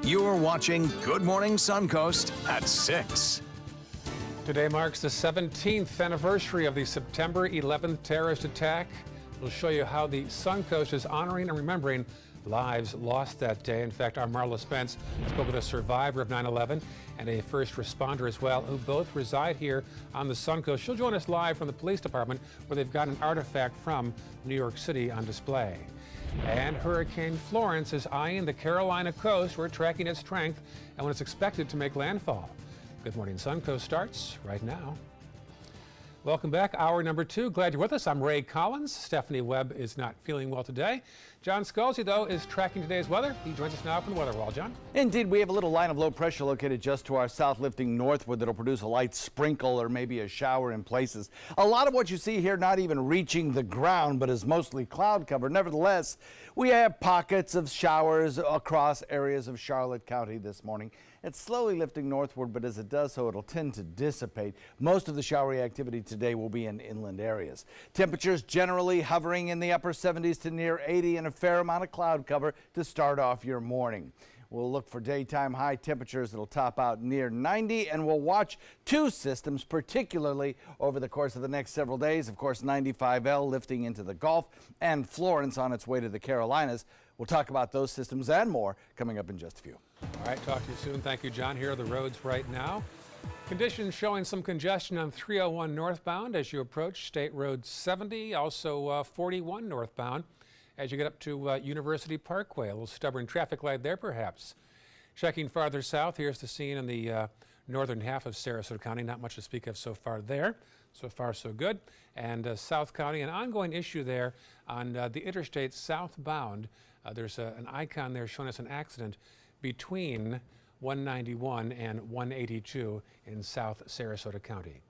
You're watching Good Morning Suncoast at 6. Today marks the 17th anniversary of the September 11th terrorist attack. We'll show you how the Suncoast is honoring and remembering lives lost that day. In fact, our Marla Spence spoke with a survivor of 9/11 and a first responder as well, who both reside here on the Suncoast. She'll join us live from the police department, where they've got an artifact from New York City on display. And Hurricane Florence is eyeing the Carolina coast. We're tracking its strength and when it's expected to make landfall. Good Morning Suncoast starts right now. Welcome back, hour number 2. Glad you're with us. I'm Ray Collins. Stephanie Webb is not feeling well today. John Scalzi, though, is tracking today's weather. He joins us now from the weather wall. John? Indeed, we have a little line of low pressure located just to our south, lifting northward, that'll produce a light sprinkle or maybe a shower in places. A lot of what you see here not even reaching the ground, but is mostly cloud cover. Nevertheless, we have pockets of showers across areas of Charlotte County this morning. It's slowly lifting northward, but as it does so, it'll tend to dissipate. Most of the showery activity today will be in inland areas. Temperatures generally hovering in the upper 70s to near 80 and a fair amount of cloud cover to start off your morning. We'll look for daytime high temperatures that'll top out near 90, and we'll watch two systems particularly over the course of the next several days. Of course, 95L lifting into the Gulf and Florence on its way to the Carolinas. We'll talk about those systems and more coming up in just a few. All right, talk to you soon. Thank you, John. Here are the roads right now. Conditions showing some congestion on 301 northbound as you approach State Road 70, also 41 northbound as you get up to University Parkway. A little stubborn traffic light there, perhaps. Checking farther south, here's the scene in the northern half of Sarasota County. Not much to speak of so far there. So far, so good. And South County, an ongoing issue there on the interstate southbound. There's an icon there showing us an accident between 191 and 182 in South Sarasota County.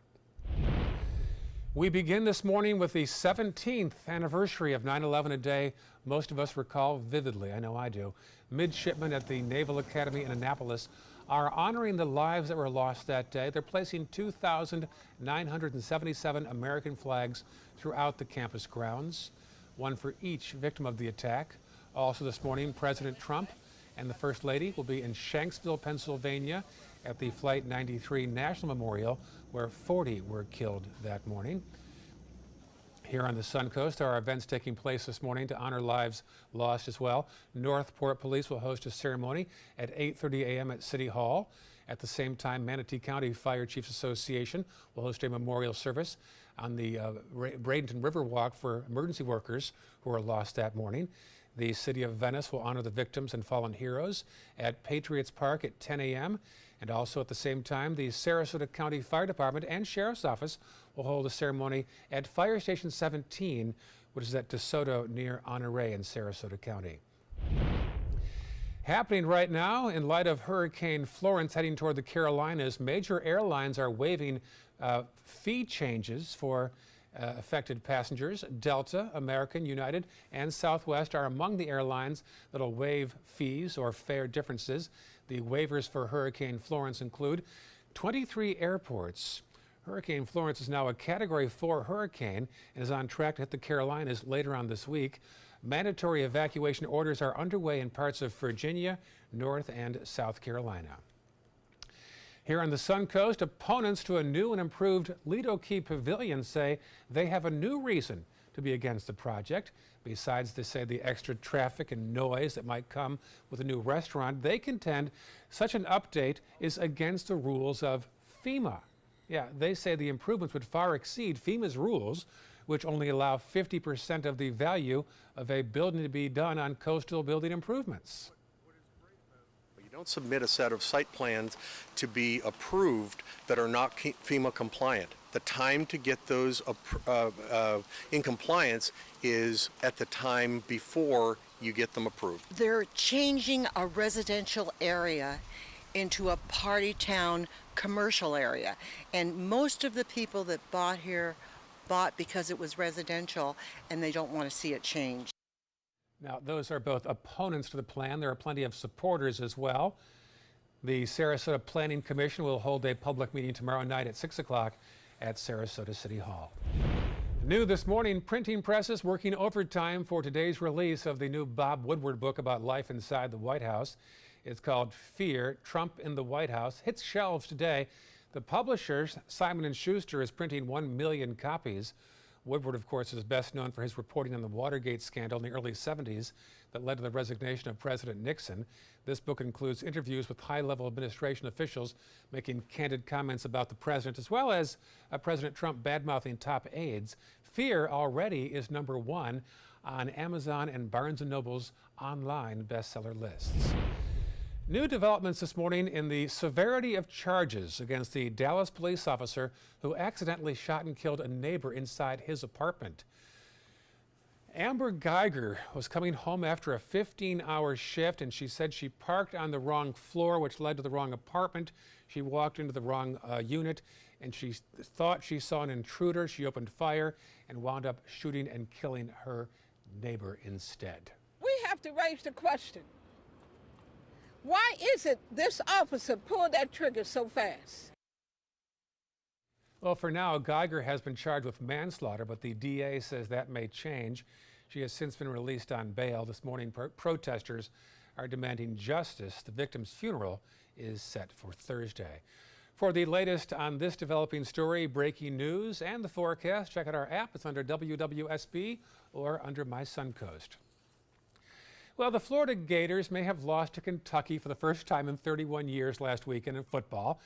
We begin this morning with the 17th anniversary of 9/11, a day most of us recall vividly. I know I do. Midshipmen at the Naval Academy in Annapolis are honoring the lives that were lost that day. They're placing 2,977 American flags throughout the campus grounds, one for each victim of the attack. Also this morning, President Trump and the First Lady will be in Shanksville, Pennsylvania at the Flight 93 National Memorial, where 40 were killed that morning. Here on the Suncoast, there are events taking place this morning to honor lives lost as well. Northport Police will host a ceremony at 8:30 a.m. at City Hall. At the same time, Manatee County Fire Chiefs Association will host a memorial service on the Bradenton River Walk for emergency workers who were lost that morning. The City of Venice will honor the victims and fallen heroes at Patriots Park at 10 a.m. And also at the same time, the Sarasota County Fire Department and Sheriff's Office will hold a ceremony at Fire Station 17, which is at DeSoto near Honore in Sarasota County. Happening right now, in light of Hurricane Florence heading toward the Carolinas, major airlines are waiving fee changes for affected passengers. Delta, American, United, and Southwest are among the airlines that'll waive fees or fare differences. The waivers for Hurricane Florence include 23 airports. Hurricane Florence is now a Category 4 hurricane and is on track to hit the Carolinas later on this week. Mandatory evacuation orders are underway in parts of Virginia, North and South Carolina. Here on the Suncoast, opponents to a new and improved Lido Key Pavilion say they have a new reason to be against the project. Besides, they say, the extra traffic and noise that might come with a new restaurant, they contend such an update is against the rules of FEMA. Yeah, they say the improvements would far exceed FEMA's rules, which only allow 50% of the value of a building to be done on coastal building improvements. You don't submit a set of site plans to be approved that are not FEMA compliant. The time to get those in compliance is at the time before you get them approved. They're changing a residential area into a party town commercial area, and most of the people that bought here bought because it was residential and they don't want to see it change. Now, those are both opponents to the plan. There are plenty of supporters as well. The Sarasota Planning Commission will hold a public meeting tomorrow night at 6 o'clock at Sarasota City Hall. New this morning, printing presses working overtime for today's release of the new Bob Woodward book about life inside the White House. It's called Fear, Trump in the White House. Hits shelves today. The publisher, Simon & Schuster, is printing 1 million copies. Woodward, of course, is best known for his reporting on the Watergate scandal in the early 70s that led to the resignation of President Nixon. This book includes interviews with high-level administration officials making candid comments about the president, as well as President Trump bad-mouthing top aides. Fear already is #1 on Amazon and Barnes & Noble's online bestseller lists. New developments this morning in the severity of charges against the Dallas police officer who accidentally shot and killed a neighbor inside his apartment. Amber Geiger was coming home after a 15-hour shift, and she said she parked on the wrong floor, which led to the wrong apartment. She walked into the wrong unit, and she thought she saw an intruder. She opened fire and wound up shooting and killing her neighbor instead. We have to raise the question. Why is it this officer pulled that trigger so fast? Well, for now, Geiger has been charged with manslaughter, but the DA says that may change. She has since been released on bail. This morning, protesters are demanding justice. The victim's funeral is set for Thursday. For the latest on this developing story, breaking news, and the forecast, check out our app. It's under WWSB or under My Suncoast. Well, the Florida Gators may have lost to Kentucky for the first time in 31 years last weekend in football.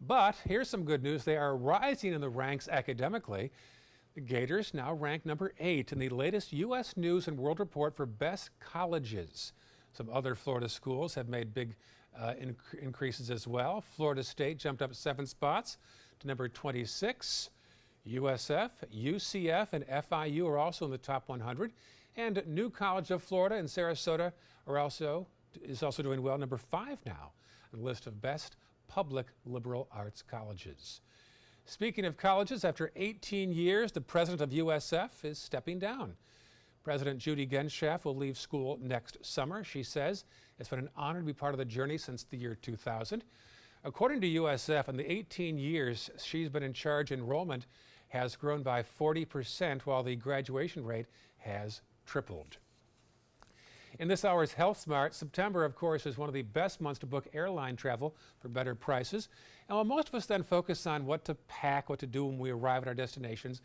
But here's some good news. They are rising in the ranks academically. The Gators now rank #8 in the latest U.S. News and World Report for best colleges. Some other Florida schools have made big increases as well. Florida State jumped up 7 spots to #26. USF, UCF, and FIU are also in the top 100. And New College of Florida in Sarasota is also doing well, #5 now on the list of best public liberal arts colleges. Speaking of colleges, after 18 years, the president of USF is stepping down. President Judy Genschaft will leave school next summer. She says it's been an honor to be part of the journey since the year 2000. According to USF, in the 18 years she's been in charge, enrollment has grown by 40%, while the graduation rate has tripled. In this hour's Health Smart, September, of course, is one of the best months to book airline travel for better prices. And while most of us then focus on what to pack, what to do when we arrive at our destinations,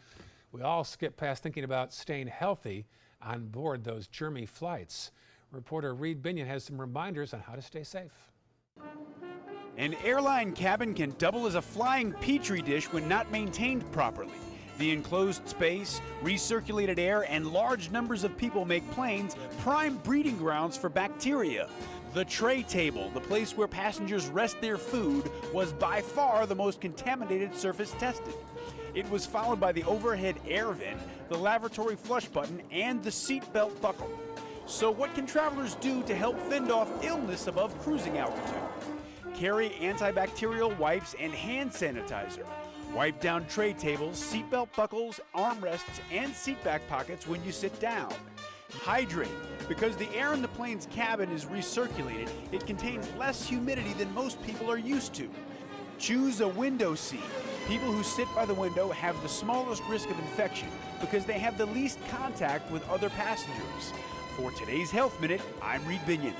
we all skip past thinking about staying healthy on board those germy flights. Reporter Reed Binion has some reminders on how to stay safe. An airline cabin can double as a flying petri dish when not maintained properly. The enclosed space, recirculated air, and large numbers of people make planes prime breeding grounds for bacteria. The tray table, the place where passengers rest their food, was by far the most contaminated surface tested. It was followed by the overhead air vent, the lavatory flush button, and the seatbelt buckle. So what can travelers do to help fend off illness above cruising altitude? Carry antibacterial wipes and hand sanitizer. Wipe down tray tables, seatbelt buckles, armrests, and seatback pockets when you sit down. Hydrate. Because the air in the plane's cabin is recirculated, it contains less humidity than most people are used to. Choose a window seat. People who sit by the window have the smallest risk of infection because they have the least contact with other passengers. For today's Health Minute, I'm Reed Binion.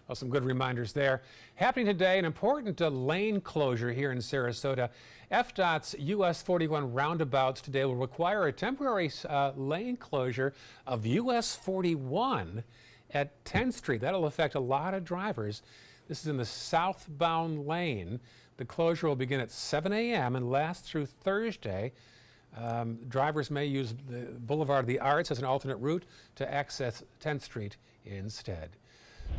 Well, some good reminders there. Happening today, an important lane closure here in Sarasota. FDOT's US 41 roundabouts today will require a temporary lane closure of US 41 at 10th Street. That'll affect a lot of drivers. This is in the southbound lane. The closure will begin at 7 a.m. and last through Thursday. Drivers may use the Boulevard of the Arts as an alternate route to access 10th Street instead.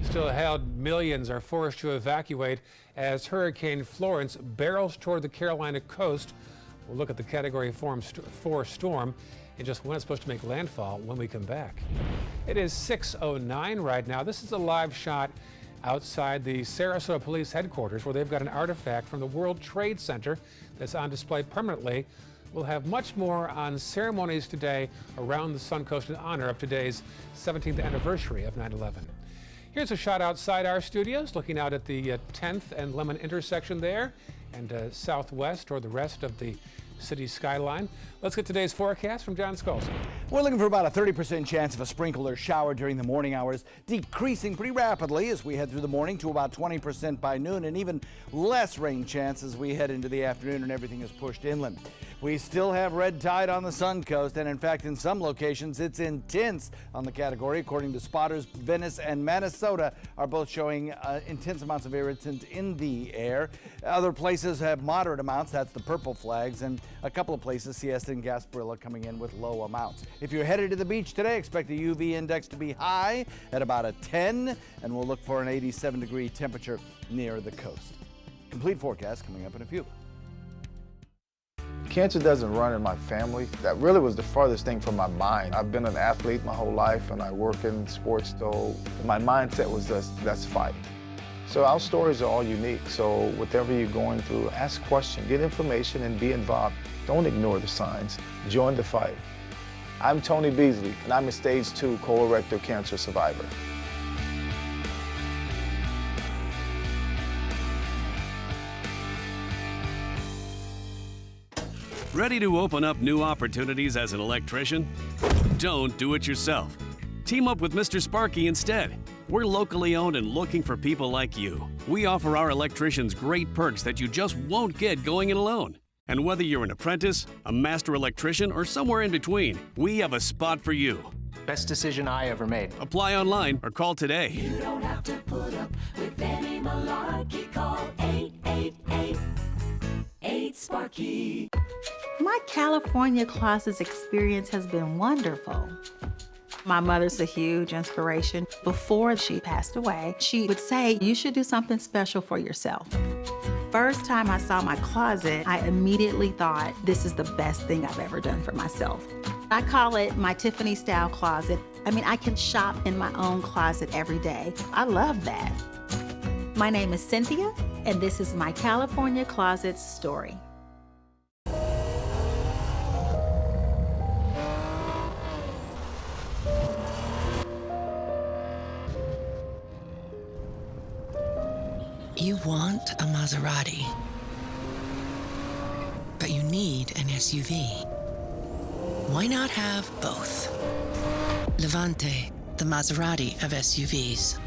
Still ahead, millions are forced to evacuate as Hurricane Florence barrels toward the Carolina coast. We'll look at the Category 4 storm and just when it's supposed to make landfall when we come back. It is 6:09 right now. This is a live shot outside the Sarasota Police Headquarters, where they've got an artifact from the World Trade Center that's on display permanently. We'll have much more on ceremonies today around the Suncoast in honor of today's 17th anniversary of 9/11. Here's a shot outside our studios, looking out at the 10th and Lemon intersection there, and southwest toward the rest of the city skyline. Let's get today's forecast from John Skolsky. We're looking for about a 30% chance of a sprinkle or shower during the morning hours, decreasing pretty rapidly as we head through the morning to about 20% by noon, and even less rain chance as we head into the afternoon and everything is pushed inland. We still have red tide on the Suncoast, and in fact, in some locations, it's intense on the category. According to spotters, Venice and Minnesota are both showing intense amounts of irritant in the air. Other places have moderate amounts, that's the purple flags, and a couple of places, Siesta and Gasparilla, coming in with low amounts. If you're headed to the beach today, expect the UV index to be high at about a 10, and we'll look for an 87-degree temperature near the coast. Complete forecast coming up in a few. Cancer doesn't run in my family. That really was the farthest thing from my mind. I've been an athlete my whole life, and I work in sports, so my mindset was just, let's fight. So our stories are all unique, so whatever you're going through, ask questions, get information, and be involved. Don't ignore the signs. Join the fight. I'm Tony Beasley, and I'm a stage 2 colorectal cancer survivor. Ready to open up new opportunities as an electrician? Don't do it yourself. Team up with Mr. Sparky instead. We're locally owned and looking for people like you. We offer our electricians great perks that you just won't get going it alone. And whether you're an apprentice, a master electrician, or somewhere in between, we have a spot for you. Best decision I ever made. Apply online or call today. You don't have to put up with any malarkey. Call 888-8-SPARKY. My California Closets experience has been wonderful. My mother's a huge inspiration. Before she passed away, she would say, you should do something special for yourself. First time I saw my closet, I immediately thought, this is the best thing I've ever done for myself. I call it my Tiffany style closet. I mean, I can shop in my own closet every day. I love that. My name is Cynthia, and this is my California Closets story. You want a Maserati, but you need an SUV. Why not have both? Levante, the Maserati of SUVs.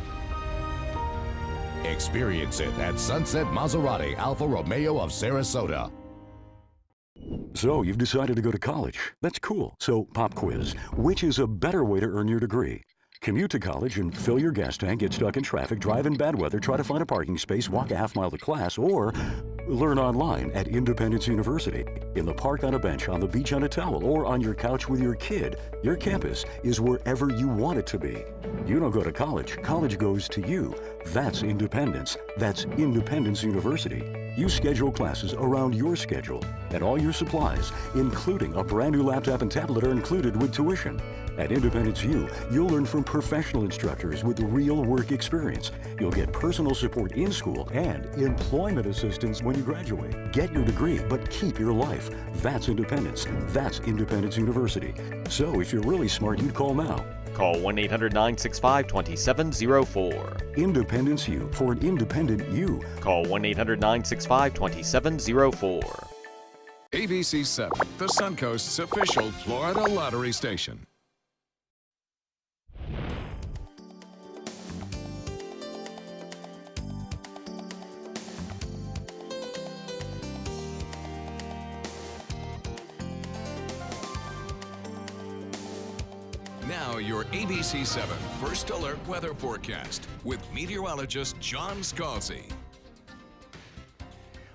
Experience it at Sunset Maserati Alfa Romeo of Sarasota. So you've decided to go to college. That's cool. So pop quiz. Which is a better way to earn your degree? Commute to college and fill your gas tank, get stuck in traffic, drive in bad weather, try to find a parking space, walk a half-mile to class, or learn online at Independence University. In the park on a bench, on the beach on a towel, or on your couch with your kid, your campus is wherever you want it to be. You don't go to college. College goes to you. That's independence. That's Independence University. You schedule classes around your schedule, and all your supplies, including a brand new laptop and tablet, are included with tuition. At Independence U, you'll learn from professional instructors with real work experience. You'll get personal support in school and employment assistance when you graduate. Get your degree, but keep your life. That's independence. That's Independence University. So if you're really smart, you'd call now. Call 1-800-965-2704. Independence U, for an independent you. Call 1-800-965-2704. ABC 7, the Suncoast's official Florida lottery station. Now your ABC 7 First Alert Weather Forecast with meteorologist John Skolsky.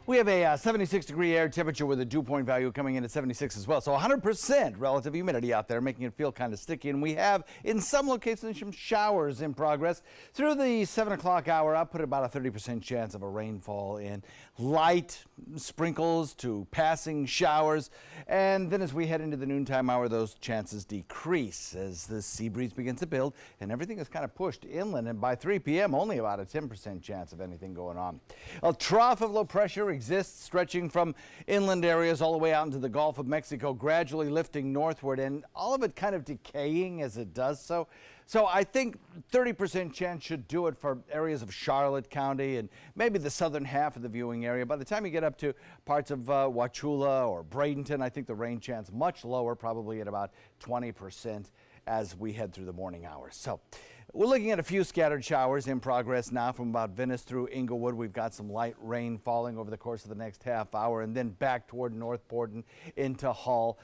We have a 76-degree air temperature with a dew point value coming in at 76 as well. So 100% relative humidity out there, making it feel kind of sticky. And we have, in some locations, some showers in progress. Through the 7 o'clock hour, I'll put about a 30% chance of a rainfall in light sprinkles to passing showers. And then as we head into the noontime hour, those chances decrease as the sea breeze begins to build and everything is kind of pushed inland. And by 3 p.m., only about a 10% chance of anything going on. A trough of low pressure exists, stretching from inland areas all the way out into the Gulf of Mexico, gradually lifting northward, and all of it kind of decaying as it does so. So I think 30% chance should do it for areas of Charlotte County and maybe the southern half of the viewing area. By the time you get up to parts of Wauchula or Bradenton, I think the rain chance much lower, probably at about 20% as we head through the morning hours. So we're looking at a few scattered showers in progress now from about Venice through Inglewood. We've got some light rain falling over the course of the next half hour, and then back toward Northport and into Hull.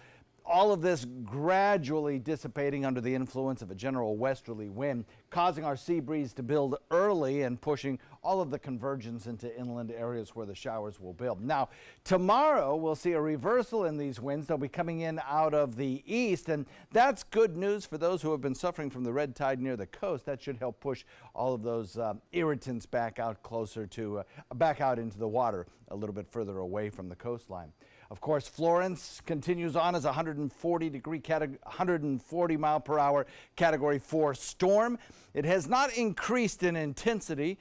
All of this gradually dissipating under the influence of a general westerly wind, causing our sea breeze to build early and pushing all of the convergence into inland areas where the showers will build. Now, tomorrow we'll see a reversal in these winds. They'll be coming in out of the east, and that's good news for those who have been suffering from the red tide near the coast. That should help push all of those irritants back out closer to, back out into the water a little bit further away from the coastline. Of course, Florence continues on as a 140 mile per hour Category 4 storm. It has not increased in intensity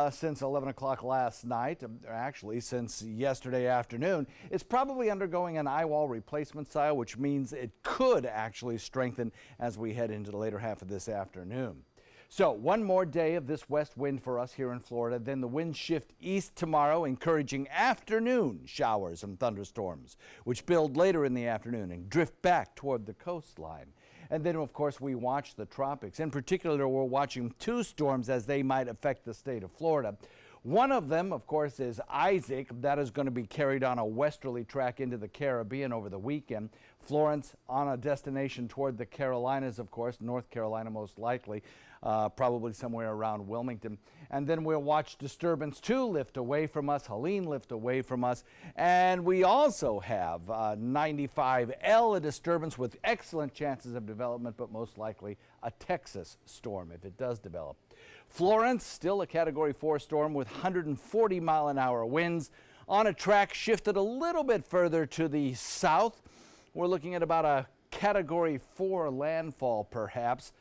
since 11 o'clock last night, actually since yesterday afternoon. It's probably undergoing an eye wall replacement style, which means it could actually strengthen as we head into the later half of this afternoon. So one more day of this west wind for us here in Florida. Then the winds shift east tomorrow, encouraging afternoon showers and thunderstorms, which build later in the afternoon and drift back toward the coastline. And then, of course, we watch the tropics. In particular, we're watching two storms as they might affect the state of Florida. One of them, of course, is Isaac. That is going to be carried on a westerly track into the Caribbean over the weekend. Florence on a destination toward the Carolinas, of course, North Carolina most likely, probably somewhere around Wilmington. And then we'll watch disturbance 2 lift away from us, Helene lift away from us. And we also have 95L, a disturbance with excellent chances of development, but most likely a Texas storm if it does develop. Florence, still a Category 4 storm with 140 mile an hour winds on a track shifted a little bit further to the south. We're looking at about a Category 4 landfall perhaps.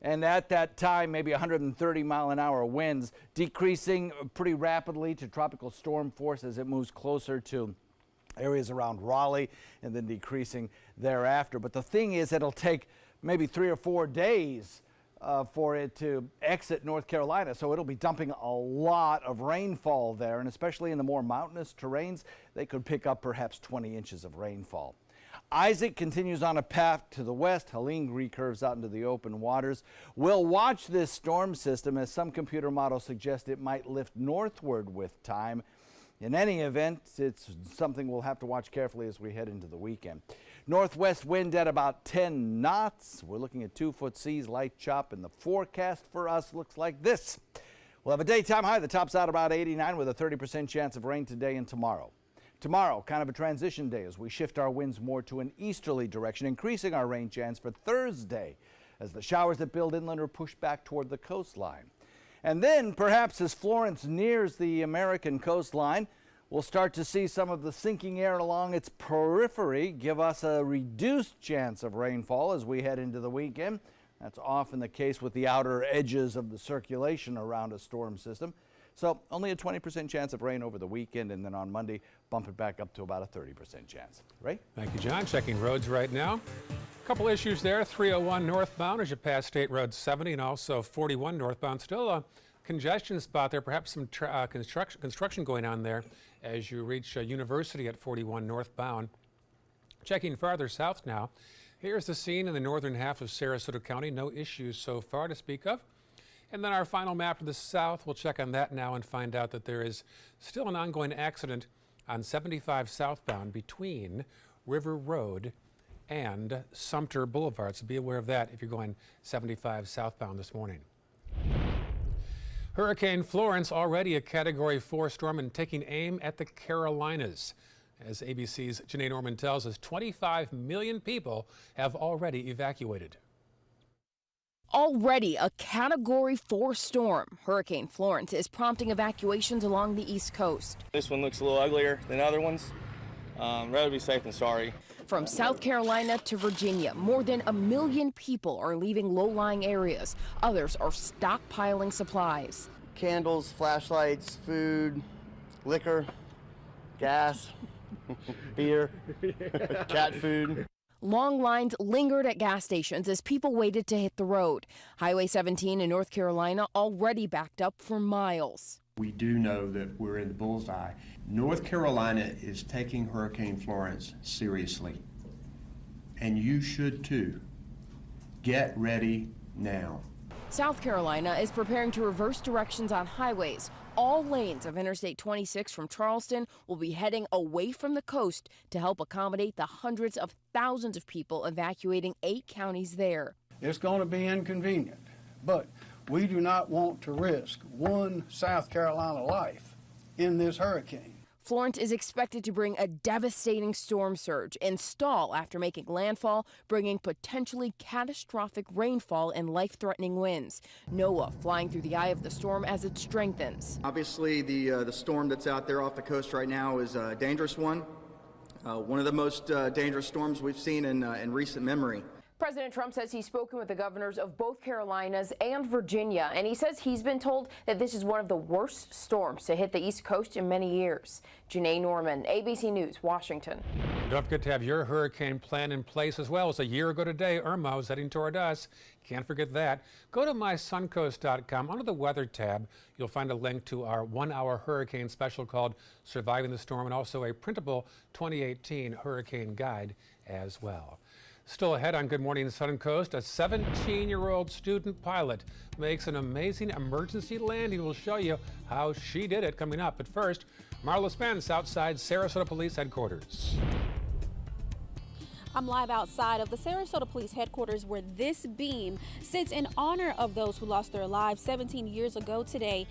And at that time, maybe 130 mile an hour winds, decreasing pretty rapidly to tropical storm force as it moves closer to areas around Raleigh and then decreasing thereafter. But the thing is, it'll take maybe 3 or 4 days for it to exit North Carolina. So it'll be dumping a lot of rainfall there, and especially in the more mountainous terrains, they could pick up perhaps 20 inches of rainfall. Isaac continues on a path to the west. Helene recurves out into the open waters. We'll watch this storm system as some computer models suggest it might lift northward with time. In any event, it's something we'll have to watch carefully as we head into the weekend. Northwest wind at about 10 knots. We're looking at 2-foot seas, light chop, and the forecast for us looks like this. We'll have a daytime high. The top's out about 89 with a 30% chance of rain today and tomorrow. Tomorrow, kind of a transition day as we shift our winds more to an easterly direction, increasing our rain chance for Thursday as the showers that build inland are pushed back toward the coastline. And then, perhaps as Florence nears the American coastline, we'll start to see some of the sinking air along its periphery give us a reduced chance of rainfall as we head into the weekend. That's often the case with the outer edges of the circulation around a storm system. So only a 20% chance of rain over the weekend, and then on Monday, bump it back up to about a 30% chance. Ray? Thank you, John. Checking roads right now. A couple issues there. 301 northbound as you pass State Road 70, and also 41 northbound. Still a congestion spot there, perhaps some construction going on there as you reach University at 41 northbound. Checking farther south now. Here's the scene in the northern half of Sarasota County. No issues so far to speak of. And then our final map to the south, we'll check on that now and find out that there is still an ongoing accident on 75 southbound between River Road and Sumter Boulevard. So be aware of that if you're going 75 southbound this morning. Hurricane Florence, already a Category 4 storm and taking aim at the Carolinas. As ABC's Janae Norman tells us, 25 million people have already evacuated. Already a Category 4 storm, Hurricane Florence is prompting evacuations along the East Coast. This one looks a little uglier than other ones. Rather be safe than sorry. From South Carolina to Virginia, more than 1 million people are leaving low-lying areas. Others are stockpiling supplies. Candles, flashlights, food, liquor, gas, beer, cat food. Long lines lingered at gas stations as people waited to hit the road. Highway 17 in North Carolina already backed up for miles. We do know that we're in the bullseye. North Carolina is taking Hurricane Florence seriously, and you should too. Get ready now. South Carolina is preparing to reverse directions on highways. All lanes of Interstate 26 from Charleston will be heading away from the coast to help accommodate the hundreds of thousands of people evacuating 8 counties there. It's going to be inconvenient, but we do not want to risk one South Carolina life in this hurricane. Florence is expected to bring a devastating storm surge and stall after making landfall, bringing potentially catastrophic rainfall and life-threatening winds. NOAA flying through the eye of the storm as it strengthens. Obviously, the storm that's out there off the coast right now is a dangerous one. One of the most dangerous storms we've seen in recent memory. President Trump says he's spoken with the governors of both Carolinas and Virginia, and he says he's been told that this is one of the worst storms to hit the East Coast in many years. Janae Norman, ABC News, Washington. Don't forget to have your hurricane plan in place as well. As a year ago today, Irma was heading toward us. Can't forget that. Go to mysuncoast.com. Under the weather tab, you'll find a link to our 1-hour hurricane special called Surviving the Storm, and also a printable 2018 hurricane guide as well. Still ahead on Good Morning Suncoast, a 17-year-old student pilot makes an amazing emergency landing. We'll show you how she did it coming up. But first, Marla Spence outside Sarasota Police Headquarters. I'm live outside of the Sarasota Police Headquarters, where this beam sits in honor of those who lost their lives 17 years ago today.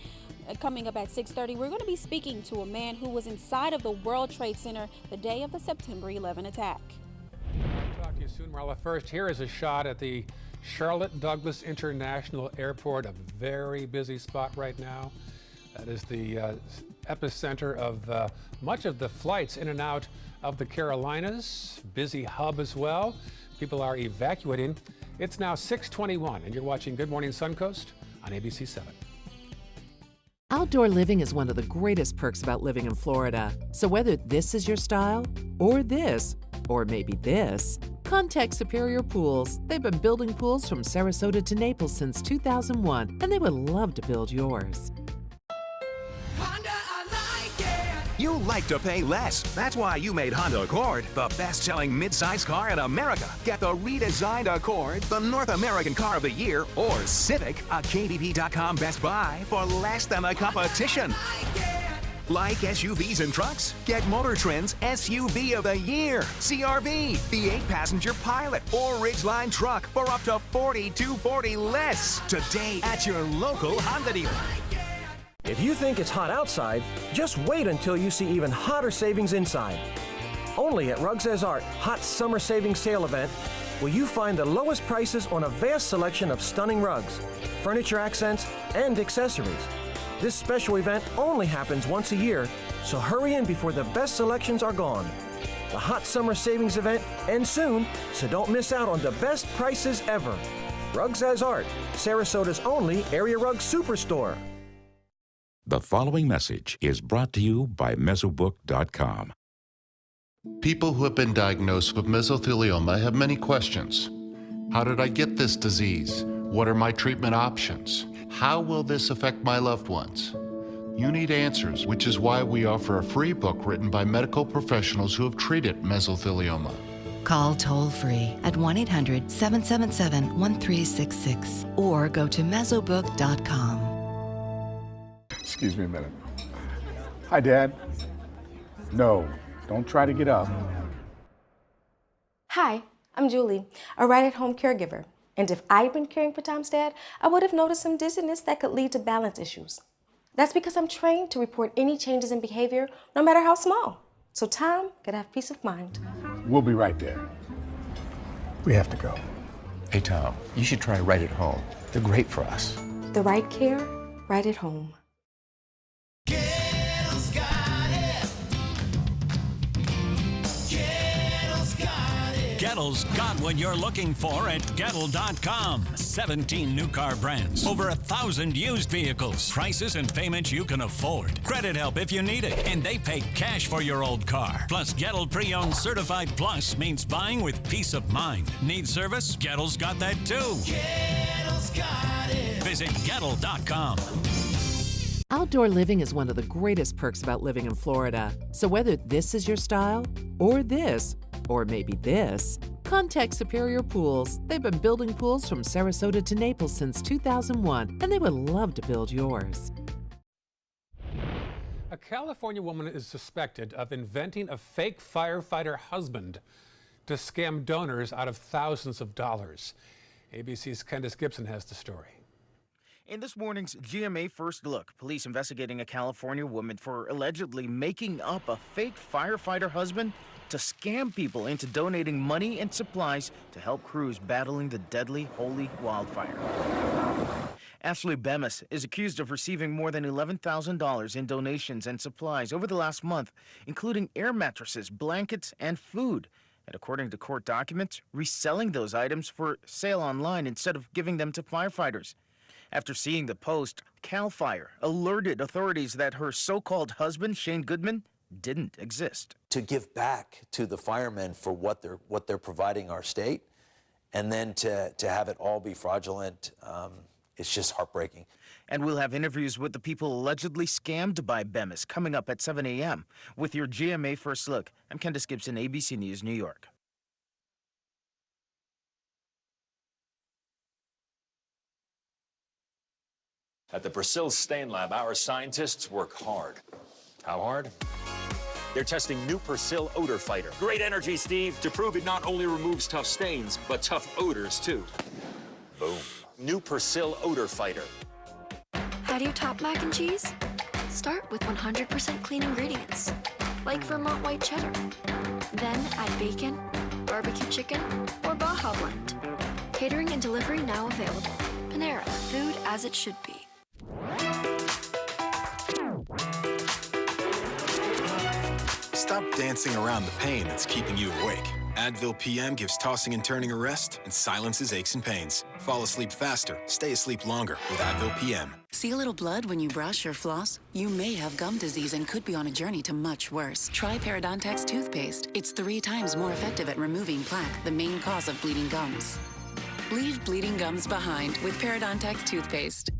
Coming up at 6:30, we're going to be speaking to a man who was inside of the World Trade Center the day of the September 11 attack. I'll talk to you soon, Marla. First, here is a shot at the Charlotte Douglas International Airport, a very busy spot right now. That is the epicenter of much of the flights in and out of the Carolinas. Busy hub as well. People are evacuating. It's now 6:21, and you're watching Good Morning Suncoast on ABC 7. Outdoor living is one of the greatest perks about living in Florida. So whether this is your style, or this, or maybe this, contact Superior Pools. They've been building pools from Sarasota to Naples since 2001, and they would love to build yours. You like to pay less. That's why you made Honda Accord the best-selling mid-size car in America. Get the redesigned Accord, the North American Car of the Year, or Civic, a KBB.com Best Buy for less than the competition. Like SUVs and trucks? Get Motor Trend's SUV of the Year, CRV, the 8-passenger Pilot, or Ridgeline truck for up to $4,240 less today at your local Honda dealer. If you think it's hot outside, just wait until you see even hotter savings inside. Only at Rugs As Art Hot Summer Savings Sale event will you find the lowest prices on a vast selection of stunning rugs, furniture accents, and accessories. This special event only happens once a year, so hurry in before the best selections are gone. The Hot Summer Savings event ends soon, so don't miss out on the best prices ever. Rugs As Art, Sarasota's only area rug superstore. The following message is brought to you by Mesobook.com. People who have been diagnosed with mesothelioma have many questions. How did I get this disease? What are my treatment options? How will this affect my loved ones? You need answers, which is why we offer a free book written by medical professionals who have treated mesothelioma. Call toll-free at 1-800-777-1366 or go to Mesobook.com. Excuse me a minute. Hi, Dad. No, don't try to get up. Hi, I'm Julie, a right-at-home caregiver. And if I'd been caring for Tom's dad, I would have noticed some dizziness that could lead to balance issues. That's because I'm trained to report any changes in behavior, no matter how small. So Tom could have peace of mind. We'll be right there. We have to go. Hey, Tom, you should try Right at Home. They're great for us. The right care, right at home. Get Gettle's got what you're looking for at Gettle.com. 17 new car brands, over 1,000 used vehicles, prices and payments you can afford. Credit help if you need it, and they pay cash for your old car. Plus, Gettle Pre-Owned Certified Plus means buying with peace of mind. Need service? Gettle's got that too. Gettle's got it. Visit Gettle.com. Outdoor living is one of the greatest perks about living in Florida. So whether this is your style, or this, or maybe this, contact Superior Pools. They've been building pools from Sarasota to Naples since 2001, and they would love to build yours. A California woman is suspected of inventing a fake firefighter husband to scam donors out of thousands of dollars. ABC's Candace Gibson has the story. In this morning's GMA First Look, police investigating a California woman for allegedly making up a fake firefighter husband to scam people into donating money and supplies to help crews battling the deadly Holy wildfire. Ashley Bemis is accused of receiving more than $11,000 in donations and supplies over the last month, including air mattresses, blankets, and food. And according to court documents, reselling those items for sale online instead of giving them to firefighters. After seeing the post, CAL FIRE alerted authorities that her so-called husband, Shane Goodman, didn't exist. To give back to the firemen for what they're providing our state, and then to have it all be fraudulent, it's just heartbreaking. And we'll have interviews with the people allegedly scammed by Bemis coming up at 7 a.m. With your GMA First Look, I'm Candace Gibson, ABC News, New York. At the Brazil Stain Lab, our scientists work hard. How hard? They're testing new Persil odor fighter. Great energy, Steve, to prove it not only removes tough stains, but tough odors, too. Boom. New Persil odor fighter. How do you top mac and cheese? Start with 100% clean ingredients, like Vermont white cheddar. Then add bacon, barbecue chicken, or Baja blend. Catering and delivery now available. Panera, food as it should be. Stop dancing around the pain that's keeping you awake. Advil PM gives tossing and turning a rest and silences aches and pains. Fall asleep faster, stay asleep longer with Advil PM. See a little blood when you brush or floss? You may have gum disease and could be on a journey to much worse. Try Parodontax toothpaste. It's 3 times more effective at removing plaque, the main cause of bleeding gums. Leave bleeding gums behind with Parodontax toothpaste.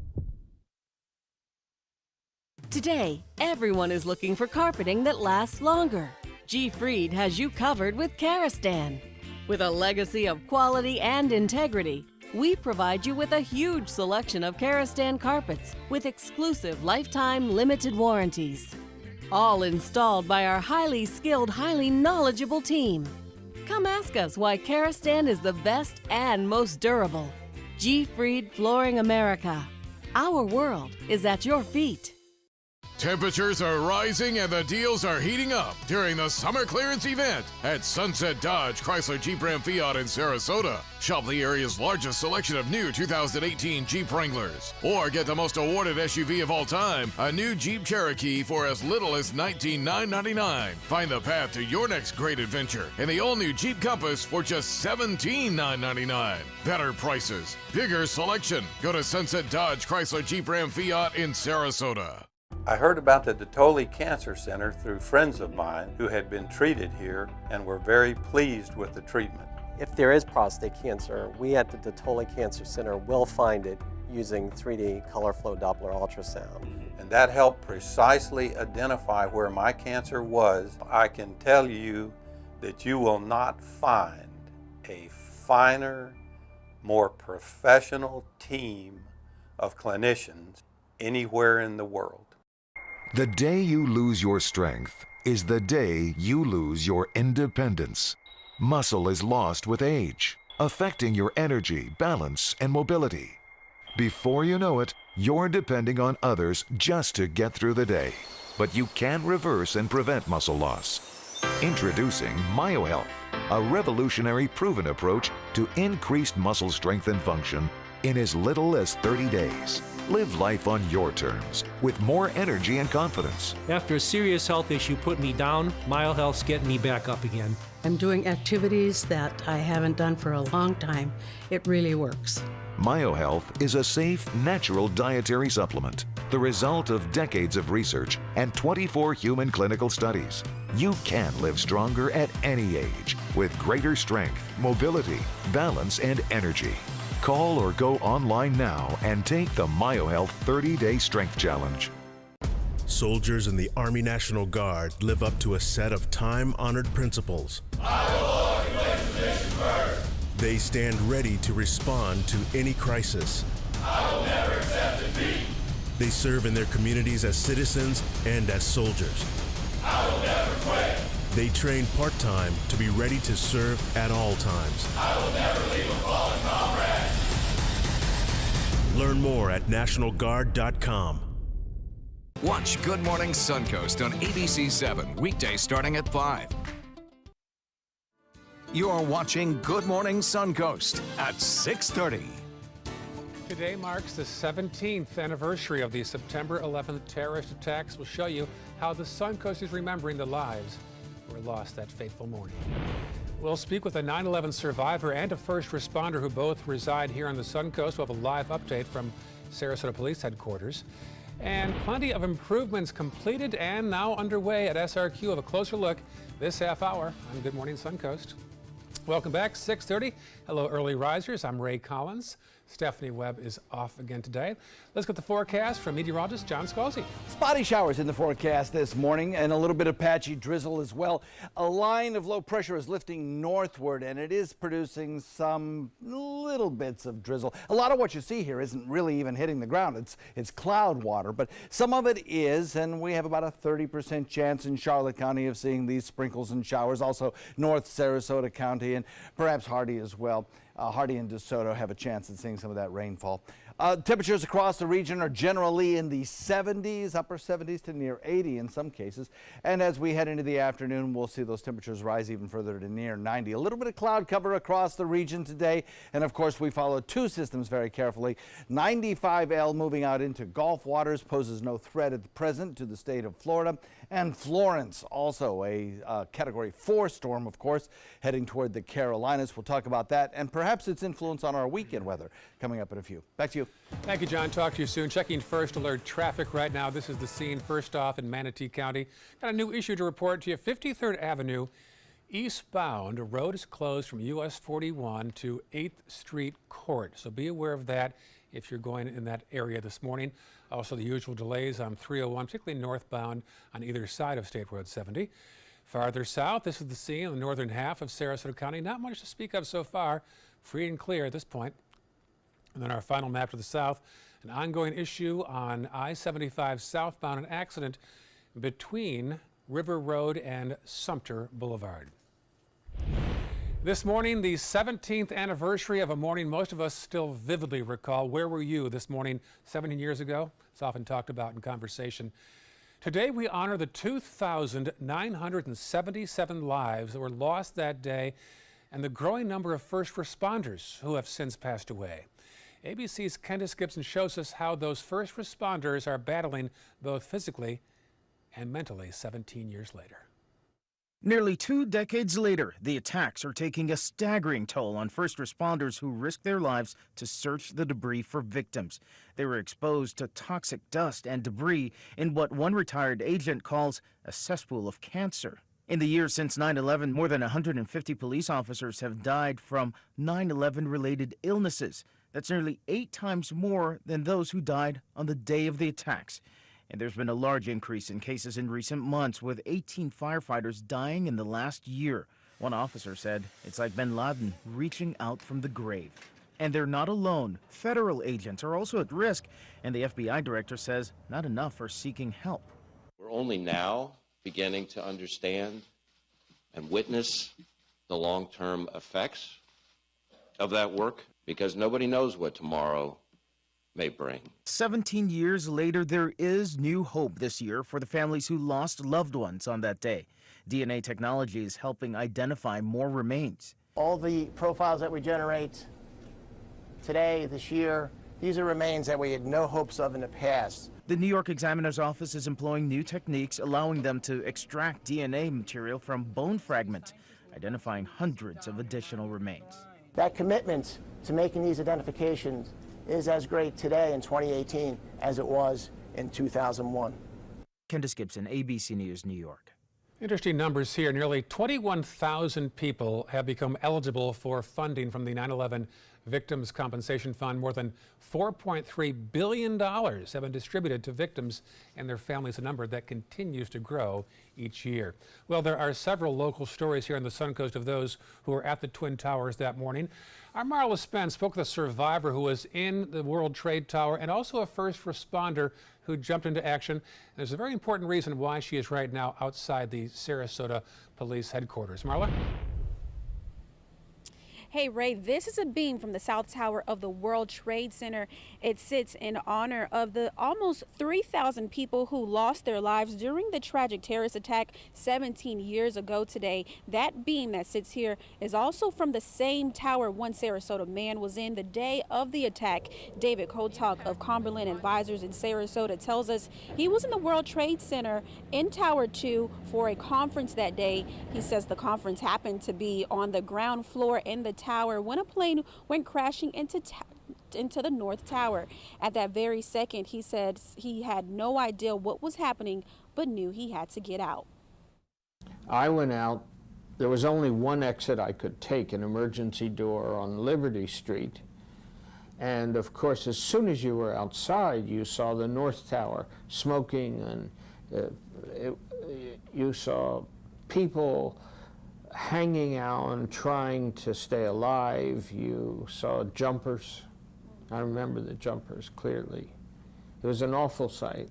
Today, everyone is looking for carpeting that lasts longer. G. Fried has you covered with Karastan. With a legacy of quality and integrity, we provide you with a huge selection of Karastan carpets with exclusive lifetime limited warranties. All installed by our highly skilled, highly knowledgeable team. Come ask us why Karastan is the best and most durable. G. Fried Flooring America. Our world is at your feet. Temperatures are rising and the deals are heating up during the summer clearance event at Sunset Dodge Chrysler Jeep Ram Fiat in Sarasota. Shop the area's largest selection of new 2018 Jeep Wranglers. Or get the most awarded SUV of all time, a new Jeep Cherokee for as little as $19,999. Find the path to your next great adventure in the all-new Jeep Compass for just $17,999. Better prices, bigger selection. Go to Sunset Dodge Chrysler Jeep Ram Fiat in Sarasota. I heard about the Dotoli Cancer Center through friends of mine who had been treated here and were very pleased with the treatment. If there is prostate cancer, we at the Dotoli Cancer Center will find it using 3D color flow Doppler ultrasound. And that helped precisely identify where my cancer was. I can tell you that you will not find a finer, more professional team of clinicians anywhere in the world. The day you lose your strength is the day you lose your independence. Muscle is lost with age, affecting your energy, balance, and mobility. Before you know it, you're depending on others just to get through the day. But you can reverse and prevent muscle loss. Introducing MyoHealth, a revolutionary proven approach to increased muscle strength and function in as little as 30 days. Live life on your terms with more energy and confidence. After a serious health issue put me down, MyoHealth's getting me back up again. I'm doing activities that I haven't done for a long time. It really works. MyoHealth is a safe, natural dietary supplement, the result of decades of research and 24 human clinical studies. You can live stronger at any age with greater strength, mobility, balance, and energy. Call or go online now and take the MyoHealth 30-Day Strength Challenge. Soldiers in the Army National Guard live up to a set of time-honored principles. I will always place the mission first. They stand ready to respond to any crisis. I will never accept defeat. They serve in their communities as citizens and as soldiers. I will never quit. They train part-time to be ready to serve at all times. I will never leave a fallen comrade. Learn more at nationalguard.com. Watch Good Morning Suncoast on ABC 7, weekdays starting at 5. You're watching Good Morning Suncoast at 6:30. Today marks the 17th anniversary of the September 11th terrorist attacks. We'll show you how the Suncoast is remembering the lives who were lost that fateful morning. We'll speak with a 9/11 survivor and a first responder who both reside here on the Suncoast. We'll have a live update from Sarasota Police Headquarters. And plenty of improvements completed and now underway at SRQ. We'll have a closer look this half hour on Good Morning Suncoast. Welcome back, 6:30. Hello, early risers. I'm Ray Collins. Stephanie Webb is off again today. Let's get the forecast from meteorologist John Scalzi. Spotty showers in the forecast this morning and a little bit of patchy drizzle as well. A line of low pressure is lifting northward and it is producing some little bits of drizzle. A lot of what you see here isn't really even hitting the ground. It's cloud water, but some of it is, and we have about a 30% chance in Charlotte County of seeing these sprinkles and showers. Also North Sarasota County and perhaps Hardy as well. Hardy and DeSoto have a chance at seeing some of that rainfall. Temperatures across the region are generally in the 70s, upper 70s to near 80 in some cases. And as we head into the afternoon, we'll see those temperatures rise even further to near 90. A little bit of cloud cover across the region today. And of course, we follow two systems very carefully. 95L moving out into Gulf waters poses no threat at the present to the state of Florida. And Florence, also a Category 4 storm, of course, heading toward the Carolinas. We'll talk about that and perhaps its influence on our weekend weather coming up in a few. Back to you. Thank you, John. Talk to you soon. Checking first alert traffic right now. This is the scene first off in Manatee County. Got a new issue to report to you. 53rd Avenue eastbound. A road is closed from US 41 to 8th Street Court. So be aware of that if you're going in that area this morning. Also the usual delays on 301, particularly northbound on either side of State Road 70. Farther south, this is the scene in the northern half of Sarasota County. Not much to speak of so far. Free and clear at this point. And then our final map to the south, an ongoing issue on I-75 southbound, an accident between River Road and Sumter Boulevard. This morning, the 17th anniversary of a morning most of us still vividly recall. Where were you this morning 17 years ago? It's often talked about in conversation. Today, we honor the 2,977 lives that were lost that day and the growing number of first responders who have since passed away. ABC's Candace Gibson shows us how those first responders are battling both physically and mentally 17 years later. Nearly 2 decades later, the attacks are taking a staggering toll on first responders who risked their lives to search the debris for victims. They were exposed to toxic dust and debris in what one retired agent calls a cesspool of cancer. In the years since 9/11, more than 150 police officers have died from 9/11-related illnesses. That's nearly 8 times more than those who died on the day of the attacks. And there's been a large increase in cases in recent months, with 18 firefighters dying in the last year. One officer said it's like bin Laden reaching out from the grave. And they're not alone. Federal agents are also at risk, and the FBI director says not enough are seeking help. We're only now beginning to understand and witness the long-term effects of that work, because nobody knows what tomorrow may bring. 17 years later, there is new hope this year for the families who lost loved ones on that day. DNA technology is helping identify more remains. All the profiles that we generate today, this year, These are remains that we had no hopes of in the past. The New York Examiner's Office is employing new techniques allowing them to extract DNA material from bone fragments, identifying hundreds of additional remains. That commitment to making these identifications is as great today in 2018 as it was in 2001. Candace Gibson, ABC News, New York. Interesting numbers here. Nearly 21,000 people have become eligible for funding from the 9/11 Victims Compensation Fund. More than $4.3 billion have been distributed to victims and their families, a number that continues to grow each year. Well, there are several local stories here on the Suncoast of those who were at the Twin Towers that morning. Our Marla Spence spoke with a survivor who was in the World Trade Tower and also a first responder who jumped into action. There's a very important reason why she is right now outside the Sarasota Police Headquarters. Marla? Hey, Ray, this is a beam from the South Tower of the World Trade Center. It sits in honor of the almost 3,000 people who lost their lives during the tragic terrorist attack 17 years ago today. That beam that sits here is also from the same tower one Sarasota man was in the day of the attack. David Kotok of Cumberland Advisors in Sarasota tells us he was in the World Trade Center in Tower 2 for a conference that day. He says the conference happened to be on the ground floor in the tower when a plane went crashing into the North Tower. At that very second, he said he had no idea what was happening, but knew he had to get out. I went out. There was only one exit I could take, an emergency door on Liberty Street. And of course, as soon as you were outside, you saw the North Tower smoking, and you saw people hanging out and trying to stay alive. You saw jumpers. I remember the jumpers clearly. It was an awful sight.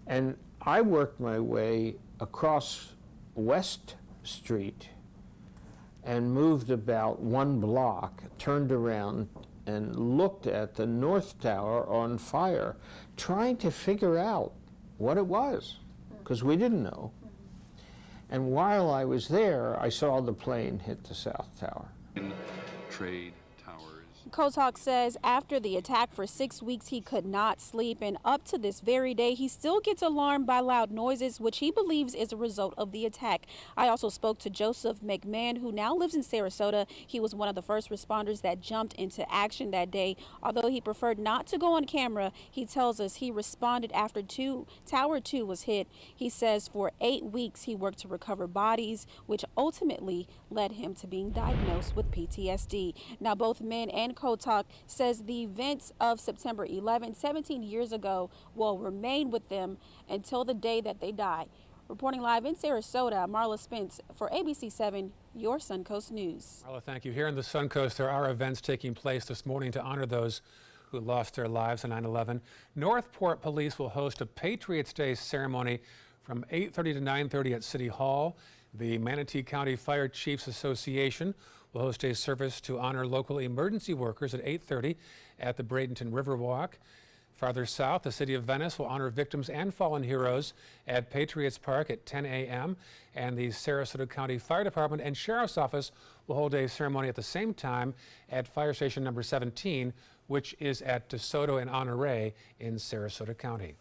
And I worked my way across West Street and moved about 1 block, turned around and looked at the North Tower on fire, trying to figure out what it was, because we didn't know. And while I was there, I saw the plane hit the South Tower. Trade towers. Kotok says after the attack for 6 weeks, he could not sleep. And up to this very day, he still gets alarmed by loud noises, which he believes is a result of the attack. I also spoke to Joseph McMahon, who now lives in Sarasota. He was one of the first responders that jumped into action that day. Although he preferred not to go on camera, he tells us he responded after Tower 2 was hit. He says for 8 weeks he worked to recover bodies, which ultimately led him to being diagnosed with PTSD. Now, both men and Kotok says the events of September 11, 17 years ago, will remain with them until the day that they die. Reporting live in Sarasota, Marla Spence for ABC 7, your Suncoast News. Marla, thank you. Here in the Suncoast, there are events taking place this morning to honor those who lost their lives on 9/11. Northport Police will host a Patriots Day ceremony from 8:30 to 9:30 at City Hall. The Manatee County Fire Chiefs Association will host a service to honor local emergency workers at 8:30 at the Bradenton Riverwalk. Farther south, the City of Venice will honor victims and fallen heroes at Patriots Park at 10 a.m. And the Sarasota County Fire Department and Sheriff's Office will hold a ceremony at the same time at Fire Station number 17, which is at DeSoto and Honore in Sarasota County.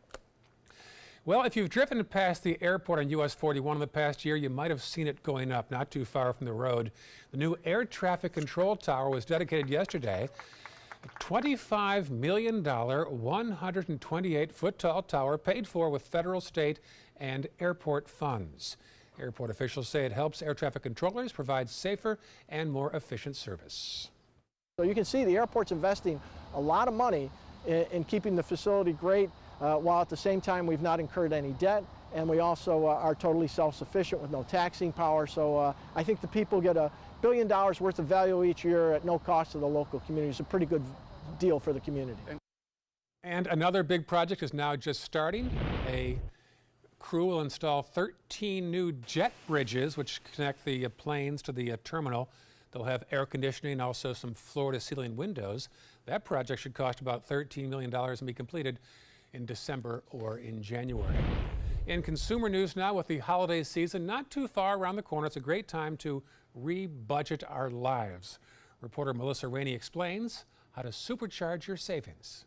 Well, if you've driven past the airport on US 41 in the past year, you might have seen it going up not too far from the road. The new air traffic control tower was dedicated yesterday. A $25 million, 128-foot tall tower paid for with federal, state, and airport funds. Airport officials say it helps air traffic controllers provide safer and more efficient service. So you can see the airport's investing a lot of money in keeping the facility great, while at the same time we've not incurred any debt, and we also are totally self-sufficient with no taxing power. So I think the people get $1 billion worth of value each year at no cost to the local community. It's a pretty good deal for the community. And another big project is now just starting. A crew will install 13 new jet bridges which connect the planes to the terminal. They'll have air conditioning and also some floor-to-ceiling windows. That project should cost about $13 million and be completed in December or in January. In consumer news now, with the holiday season not too far around the corner, it's a great time to re-budget our lives. Reporter Melissa Rainey explains how to supercharge your savings.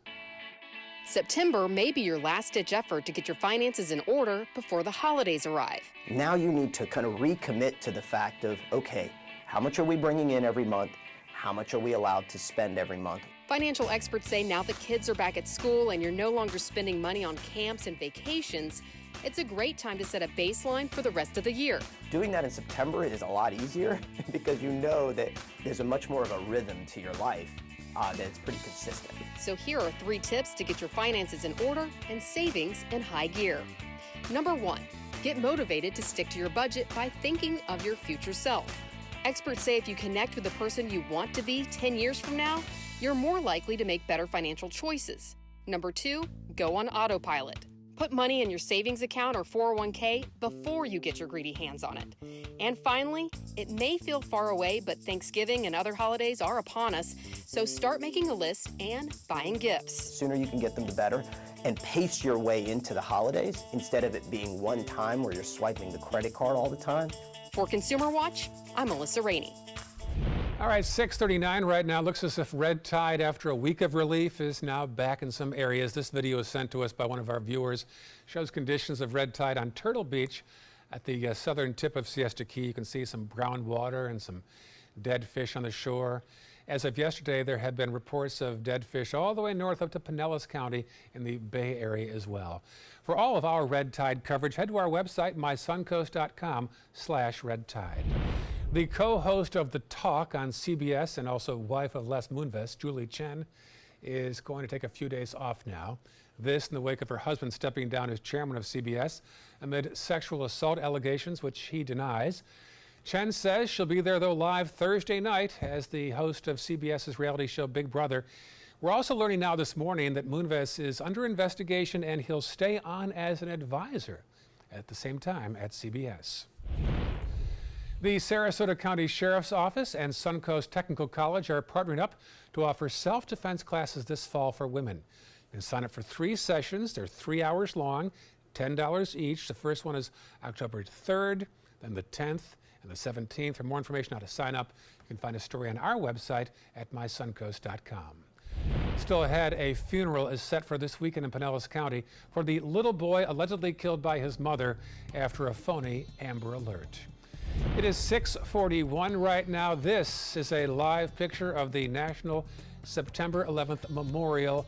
September may be your last-ditch effort to get your finances in order before the holidays arrive. Now you need to kind of recommit to the fact of, okay, how much are we bringing in every month? How much are we allowed to spend every month? Financial experts say now that kids are back at school and you're no longer spending money on camps and vacations, it's a great time to set a baseline for the rest of the year. Doing that in September is a lot easier because you know that there's a much more of a rhythm to your life that's pretty consistent. So here are 3 tips to get your finances in order and savings in high gear. Number 1, get motivated to stick to your budget by thinking of your future self. Experts say if you connect with the person you want to be 10 years from now, you're more likely to make better financial choices. Number 2, go on autopilot. Put money in your savings account or 401k before you get your greedy hands on it. And finally, it may feel far away, but Thanksgiving and other holidays are upon us, so start making a list and buying gifts. The sooner you can get them, the better, and pace your way into the holidays instead of it being one time where you're swiping the credit card all the time. For Consumer Watch, I'm Melissa Rainey. All right, 6:39 right now. Looks as if red tide, after a week of relief, is now back in some areas. This video is sent to us by one of our viewers. Shows conditions of red tide on Turtle Beach at the southern tip of Siesta Key. You can see some brown water and some dead fish on the shore. As of yesterday, there had been reports of dead fish all the way north up to Pinellas County in the Bay Area as well. For all of our red tide coverage, head to our website, mysuncoast.com/redtide. The co-host of The Talk on CBS and also wife of Les Moonves, Julie Chen, is going to take a few days off now. This in the wake of her husband stepping down as chairman of CBS amid sexual assault allegations, which he denies. Chen says she'll be there, though, live Thursday night as the host of CBS's reality show Big Brother. We're also learning now this morning that Moonves is under investigation and he'll stay on as an advisor at the same time at CBS. The Sarasota County Sheriff's Office and Suncoast Technical College are partnering up to offer self-defense classes this fall for women. You can sign up for 3 sessions. They're 3 hours long, $10 each. The first one is October 3rd, then the 10th and the 17th. For more information on how to sign up, you can find a story on our website at mysuncoast.com. Still ahead, a funeral is set for this weekend in Pinellas County for the little boy allegedly killed by his mother after a phony Amber Alert. It is 6:41 right now. This is a live picture of the National September 11th Memorial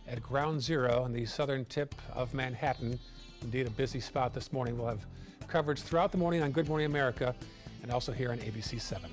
at Ground Zero on the southern tip of Manhattan. Indeed, a busy spot this morning. We'll have coverage throughout the morning on Good Morning America and also here on ABC 7.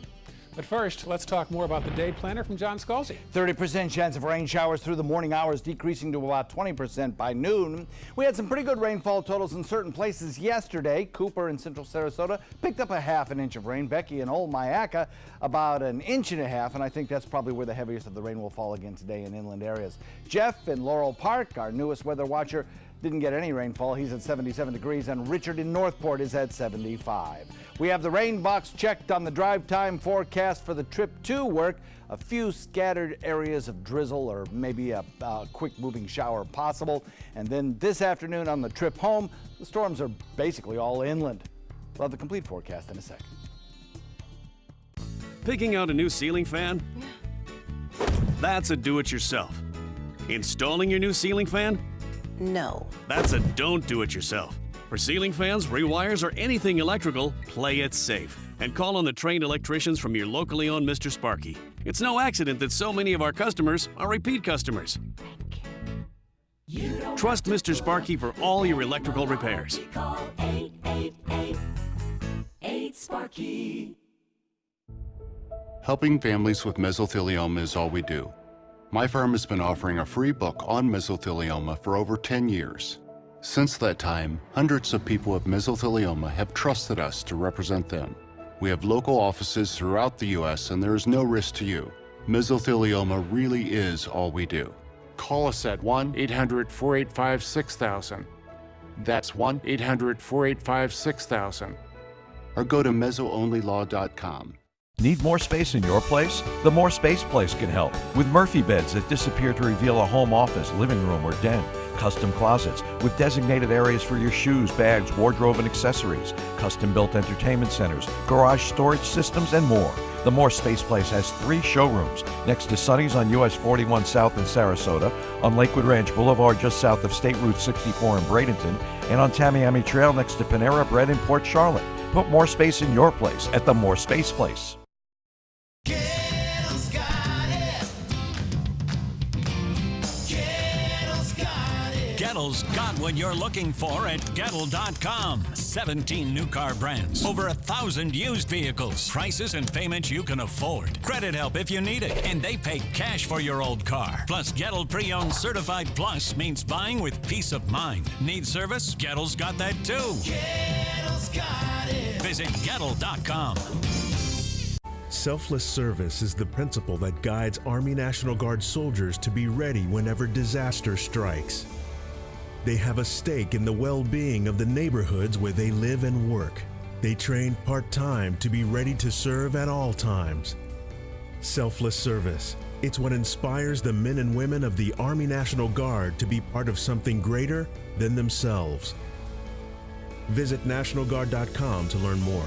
But first, let's talk more about the day planner from John Scalzi. 30% chance of rain showers through the morning hours, decreasing to about 20% by noon. We had some pretty good rainfall totals in certain places yesterday. Cooper in central Sarasota picked up a half an inch of rain. Becky in Old Myakka about an inch and a half, and I think that's probably where the heaviest of the rain will fall again today in inland areas. Jeff in Laurel Park, our newest weather watcher, didn't get any rainfall. He's at 77 degrees, and Richard in Northport is at 75. We have the rain box checked on the drive time forecast for the trip to work. A few scattered areas of drizzle or maybe a quick moving shower possible. And then this afternoon on the trip home, the storms are basically all inland. We'll have the complete forecast in a second. Picking out a new ceiling fan? That's a do-it-yourself. Installing your new ceiling fan? No. That's a don't do it yourself. For ceiling fans, rewires, or anything electrical, play it safe. And call on the trained electricians from your locally owned Mr. Sparky. It's no accident that so many of our customers are repeat customers. Trust Mr. Sparky for all your electrical repairs. Call 888-8-SPARKY. Helping families with mesothelioma is all we do. My firm has been offering a free book on mesothelioma for over 10 years. Since that time, hundreds of people with mesothelioma have trusted us to represent them. We have local offices throughout the U.S. and there is no risk to you. Mesothelioma really is all we do. Call us at 1-800-485-6000. That's 1-800-485-6000. Or go to mesoonlylaw.com. Need more space in your place? The More Space Place can help with Murphy beds that disappear to reveal a home office, living room, or den. custom closets with designated areas for your shoes, bags, wardrobe, and accessories, custom-built entertainment centers, garage storage systems, and more. The More Space Place has 3 showrooms next to Sonny's on US 41 South in Sarasota, on Lakewood Ranch Boulevard just south of State Route 64 in Bradenton, and on Tamiami Trail next to Panera Bread in Port Charlotte. Put more space in your place at the More Space Place. Gettle's got what you're looking for at Gettle.com. 17 new car brands, over 1,000 used vehicles, prices and payments you can afford. Credit help if you need it, and they pay cash for your old car. Plus, Gettle Pre-Owned Certified Plus means buying with peace of mind. Need service? Gettle's got that too. Gettle's got it. Visit Gettle.com. Selfless service is the principle that guides Army National Guard soldiers to be ready whenever disaster strikes. They have a stake in the well-being of the neighborhoods where they live and work. They train part-time to be ready to serve at all times. Selfless service. It's what inspires the men and women of the Army National Guard to be part of something greater than themselves. Visit NationalGuard.com to learn more.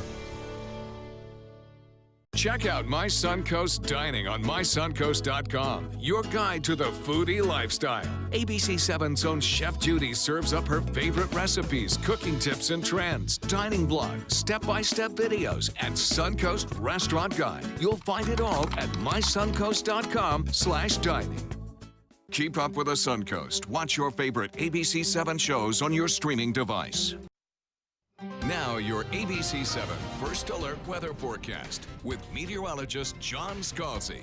Check out My Suncoast Dining on MySuncoast.com, your guide to the foodie lifestyle. ABC 7's own Chef Judy serves up her favorite recipes, cooking tips and trends, dining blogs, step-by-step videos, and Suncoast Restaurant Guide. You'll find it all at MySuncoast.com/dining. Keep up with the Suncoast. Watch your favorite ABC 7 shows on your streaming device. Now, your ABC 7 First Alert weather forecast with meteorologist John Scalzi.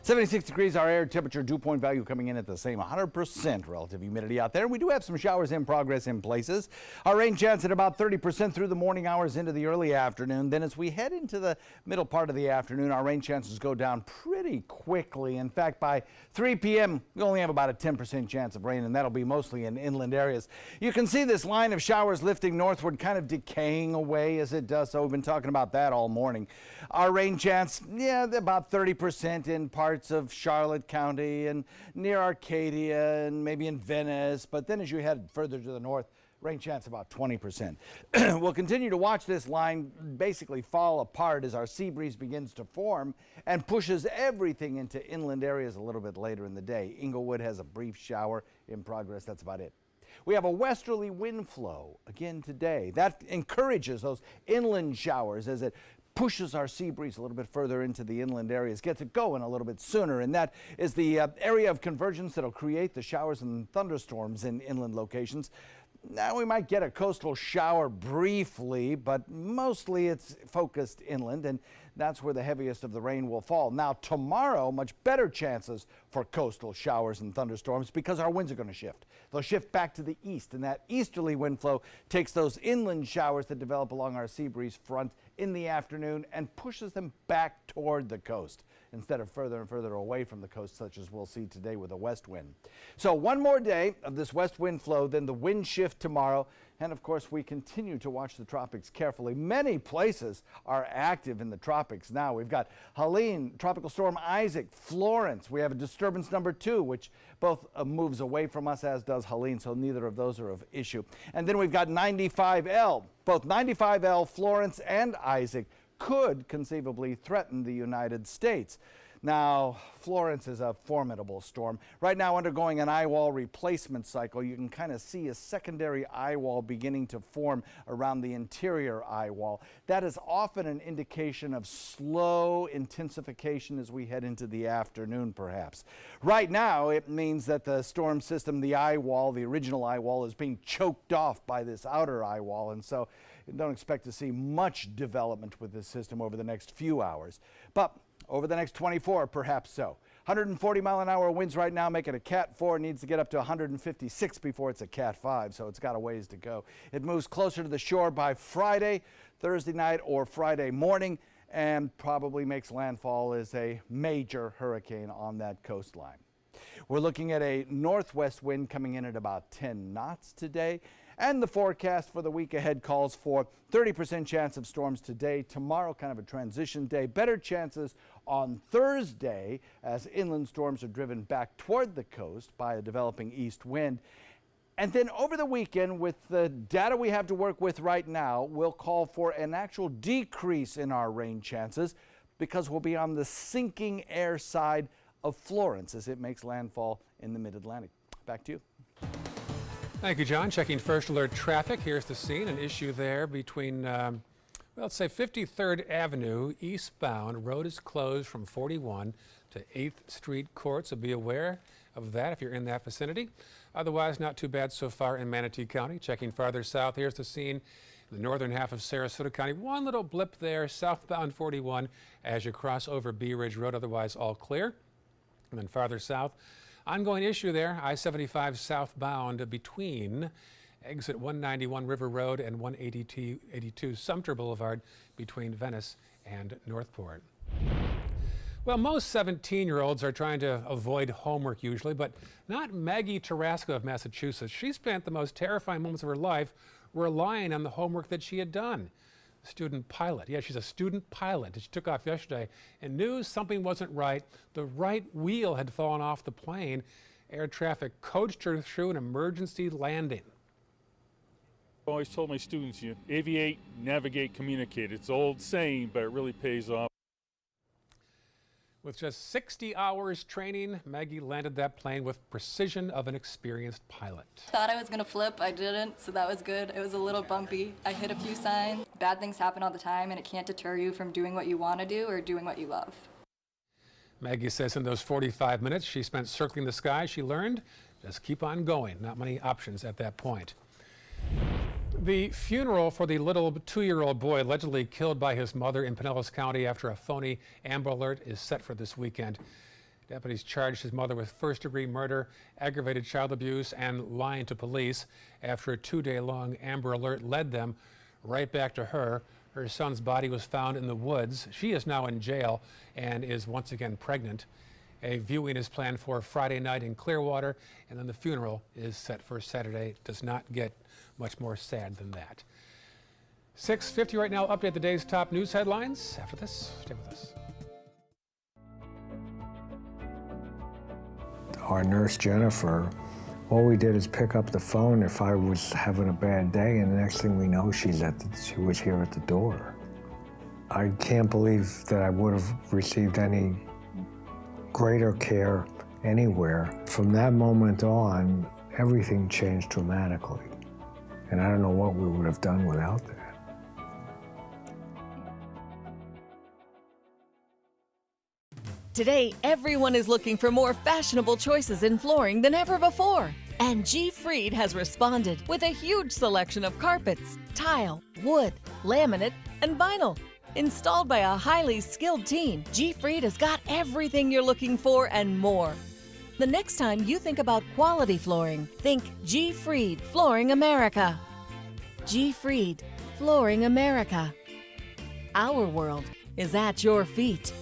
76 degrees, our air temperature, dew point value coming in at the same 100% relative humidity out there. We do have some showers in progress in places. Our rain chance at about 30% through the morning hours into the early afternoon. Then as we head into the middle part of the afternoon, our rain chances go down pretty quickly. In fact, by 3 p.m., we only have about a 10% chance of rain, and that'll be mostly in inland areas. You can see this line of showers lifting northward, kind of decaying away as it does so. We've been talking about that all morning. Our rain chance, about 30% in parts of Charlotte County and near Arcadia and maybe in Venice. But then as you head further to the north, rain chance about 20%. We'll continue to watch this line basically fall apart as our sea breeze begins to form and pushes everything into inland areas a little bit later in the day. Inglewood has a brief shower in progress. That's about it. We have a westerly wind flow again today. That encourages those inland showers as it pushes our sea breeze a little bit further into the inland areas, gets it going a little bit sooner, and that is the area of convergence that'll create the showers and thunderstorms in inland locations. Now we might get a coastal shower briefly, but mostly it's focused inland, and that's where the heaviest of the rain will fall. Now tomorrow, much better chances for coastal showers and thunderstorms because our winds are going to shift. They'll shift back to the east, and that easterly wind flow takes those inland showers that develop along our sea breeze front in the afternoon and pushes them back toward the coast instead of further and further away from the coast, such as we'll see today with a west wind. So one more day of this west wind flow, then the wind shift tomorrow. And of course, we continue to watch the tropics carefully. Many places are active in the tropics now. We've got Helene, Tropical Storm Isaac, Florence. We have a disturbance number 2, which both moves away from us, as does Helene, so neither of those are of issue. And then we've got 95L. Both 95L, Florence, and Isaac could conceivably threaten the United States. Now, Florence is a formidable storm. Right now undergoing an eye wall replacement cycle. You can kind of see a secondary eye wall beginning to form around the interior eye wall. That is often an indication of slow intensification as we head into the afternoon, perhaps. Right now, it means that the storm system, the eye wall, the original eye wall, is being choked off by this outer eye wall, and so don't expect to see much development with this system over the next few hours. But over the next 24, perhaps so. 140-mile-an-hour winds right now make it a Cat 4. Needs to get up to 156 before it's a Cat 5, so it's got a ways to go. It moves closer to the shore by Friday, Thursday night, or Friday morning, and probably makes landfall as a major hurricane on that coastline. We're looking at a northwest wind coming in at about 10 knots today. And the forecast for the week ahead calls for 30% chance of storms today. Tomorrow, kind of a transition day. Better chances on Thursday as inland storms are driven back toward the coast by a developing east wind. And then over the weekend, with the data we have to work with right now, we'll call for an actual decrease in our rain chances because we'll be on the sinking air side of Florence as it makes landfall in the mid-Atlantic. Back to you. Thank you, John. Checking first alert traffic. Here's the scene. An issue there between, well, let's say 53rd Avenue eastbound. Road is closed from 41 to 8th Street Court, so be aware of that if you're in that vicinity. Otherwise, not too bad so far in Manatee County. Checking farther south, here's the scene in the northern half of Sarasota County. One little blip there, southbound 41 as you cross over Bee Ridge Road, otherwise all clear. And then farther south, ongoing issue there, I-75 southbound between exit 191 River Road and 182 Sumter Boulevard between Venice and Northport. Well, most 17-year-olds are trying to avoid homework usually, but not Maggie Tarasco of Massachusetts. She spent the most terrifying moments of her life relying on the homework that she had done. Student pilot. Yeah, she's a student pilot. She took off yesterday and knew something wasn't right. The right wheel had fallen off the plane. Air traffic coached her through an emergency landing. I always told my students, you aviate, navigate, communicate. It's an old saying, but it really pays off. With just 60 hours training, Maggie landed that plane with precision of an experienced pilot. Thought I was gonna flip, I didn't, so that was good. It was a little bumpy. I hit a few signs. Bad things happen all the time, and it can't deter you from doing what you want to do or doing what you love. Maggie says in those 45 minutes she spent circling the sky, she learned just keep on going. Not many options at that point. The funeral for the little 2-year-old boy allegedly killed by his mother in Pinellas County after a phony Amber Alert is set for this weekend. Deputies charged his mother with first-degree murder, aggravated child abuse, and lying to police after a 2-day-long Amber Alert led them right back to her. Her son's body was found in the woods. She is now in jail and is once again pregnant. A viewing is planned for Friday night in Clearwater, and then the funeral is set for Saturday. It does not get much more sad than that. 6:50 right now. Update the day's top news headlines. After this, stay with us. Our nurse, Jennifer, all we did is pick up the phone if I was having a bad day, and the next thing we know, she was here at the door. I can't believe that I would have received any greater care anywhere. From that moment on, everything changed dramatically. And I don't know what we would have done without that. Today, everyone is looking for more fashionable choices in flooring than ever before. And G. Fried has responded with a huge selection of carpets, tile, wood, laminate, and vinyl. Installed by a highly skilled team, G. Fried has got everything you're looking for and more. The next time you think about quality flooring, think G. Fried Flooring America. G. Fried Flooring America. Our world is at your feet.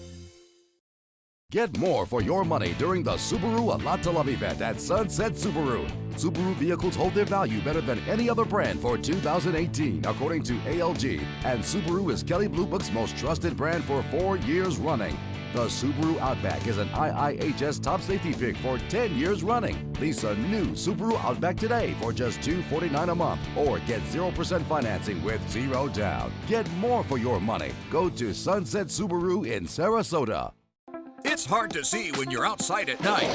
Get more for your money during the Subaru A Lot to Love event at Sunset Subaru. Subaru vehicles hold their value better than any other brand for 2018, according to ALG, and Subaru is Kelley Blue Book's most trusted brand for 4 years running. The Subaru Outback is an IIHS top safety pick for 10 years running. Lease a new Subaru Outback today for just $249 a month or get 0% financing with 0 down. Get more for your money. Go to Sunset Subaru in Sarasota. It's hard to see when you're outside at night.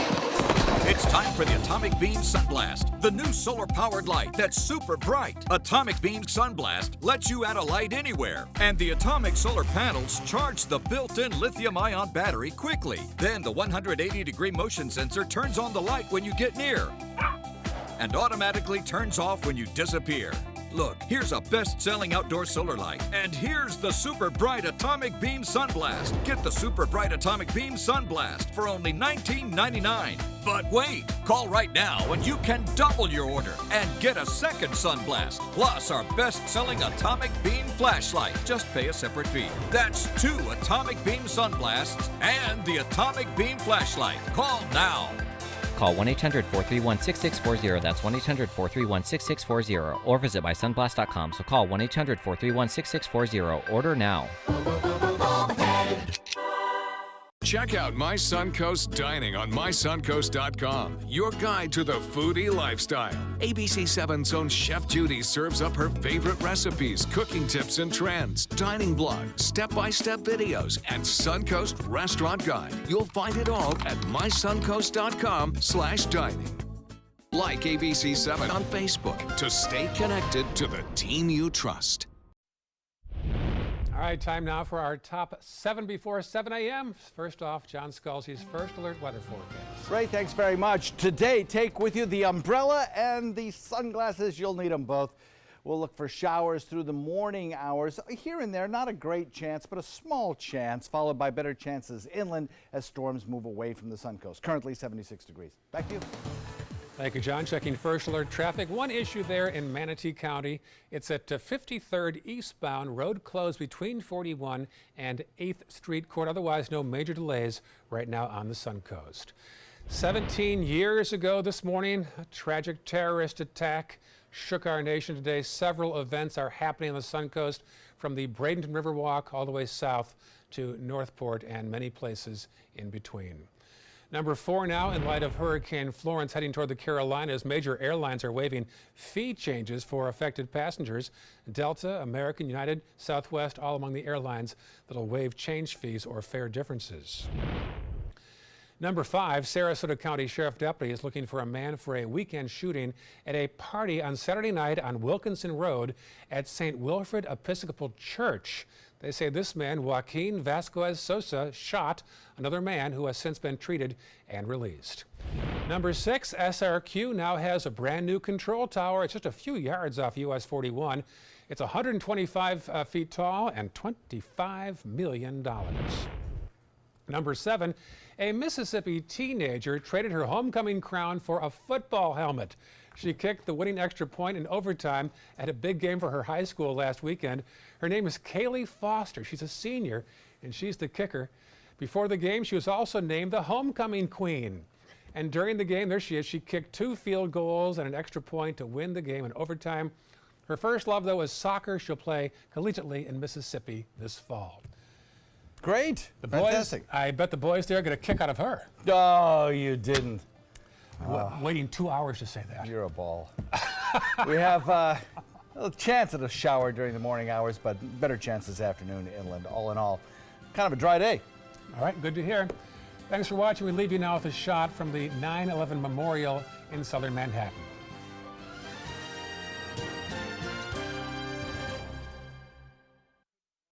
It's time for the Atomic Beam Sunblast, the new solar-powered light that's super bright. Atomic Beam Sunblast lets you add a light anywhere, and the atomic solar panels charge the built-in lithium-ion battery quickly. Then the 180-degree motion sensor turns on the light when you get near and automatically turns off when you disappear. Look, here's a best-selling outdoor solar light. And here's the Super Bright Atomic Beam Sunblast. Get the Super Bright Atomic Beam Sunblast for only $19.99. But wait, call right now and you can double your order and get a second Sunblast, plus our best-selling Atomic Beam Flashlight. Just pay a separate fee. That's 2 Atomic Beam Sunblasts and the Atomic Beam Flashlight. Call now. Call 1-800-431-6640. That's 1-800-431-6640. Or visit mysunblast.com. So call 1-800-431-6640. Order now. Check out My Suncoast Dining on mysuncoast.com, your guide to the foodie lifestyle. ABC 7's own Chef Judy serves up her favorite recipes, cooking tips and trends, dining blog, step-by-step videos, and Suncoast Restaurant Guide. You'll find it all at mysuncoast.com/dining. Like ABC 7 on Facebook to stay connected to the team you trust. All right, time now for our top 7 before 7 a.m. First off, John Scalzi's first alert weather forecast. Ray, thanks very much. Today, take with you the umbrella and the sunglasses. You'll need them both. We'll look for showers through the morning hours. Here and there, not a great chance, but a small chance, followed by better chances inland as storms move away from the Suncoast. Currently 76 degrees. Back to you. Thank you, John. Checking first alert traffic. One issue there in Manatee County. It's at 53rd eastbound, road closed between 41 and 8th Street Court. Otherwise, no major delays right now on the Suncoast. 17 years ago this morning, a tragic terrorist attack shook our nation today. Several events are happening on the Suncoast, from the Bradenton Riverwalk all the way south to Northport and many places in between. Number 4 now, in light of Hurricane Florence heading toward the Carolinas, major airlines are waiving fee changes for affected passengers. Delta, American, United, Southwest, all among the airlines that'll waive change fees or fare differences. Number 5, Sarasota County Sheriff Deputy is looking for a man for a weekend shooting at a party on Saturday night on Wilkinson Road at St. Wilfrid Episcopal Church. They say this man, Joaquin Vasquez Sosa, shot another man who has since been treated and released. Number 6, SRQ now has a brand new control tower. It's just a few yards off US 41. It's 125 feet tall and $25 million. Number 7, a Mississippi teenager traded her homecoming crown for a football helmet. She kicked the winning extra point in overtime at a big game for her high school last weekend. Her name is Kaylee Foster. She's a senior, and she's the kicker. Before the game, she was also named the homecoming queen. And during the game, there she is. She kicked 2 field goals and an extra point to win the game in overtime. Her first love, though, is soccer. She'll play collegiately in Mississippi this fall. Great. Fantastic. I bet the boys there get a kick out of her. Oh, you didn't. Waiting 2 hours to say that. You're a ball. We have a chance at a shower during the morning hours, but better chance this afternoon inland. All in all, kind of a dry day. All right, good to hear. Thanks for watching. We leave you now with a shot from the 9/11 Memorial in southern Manhattan.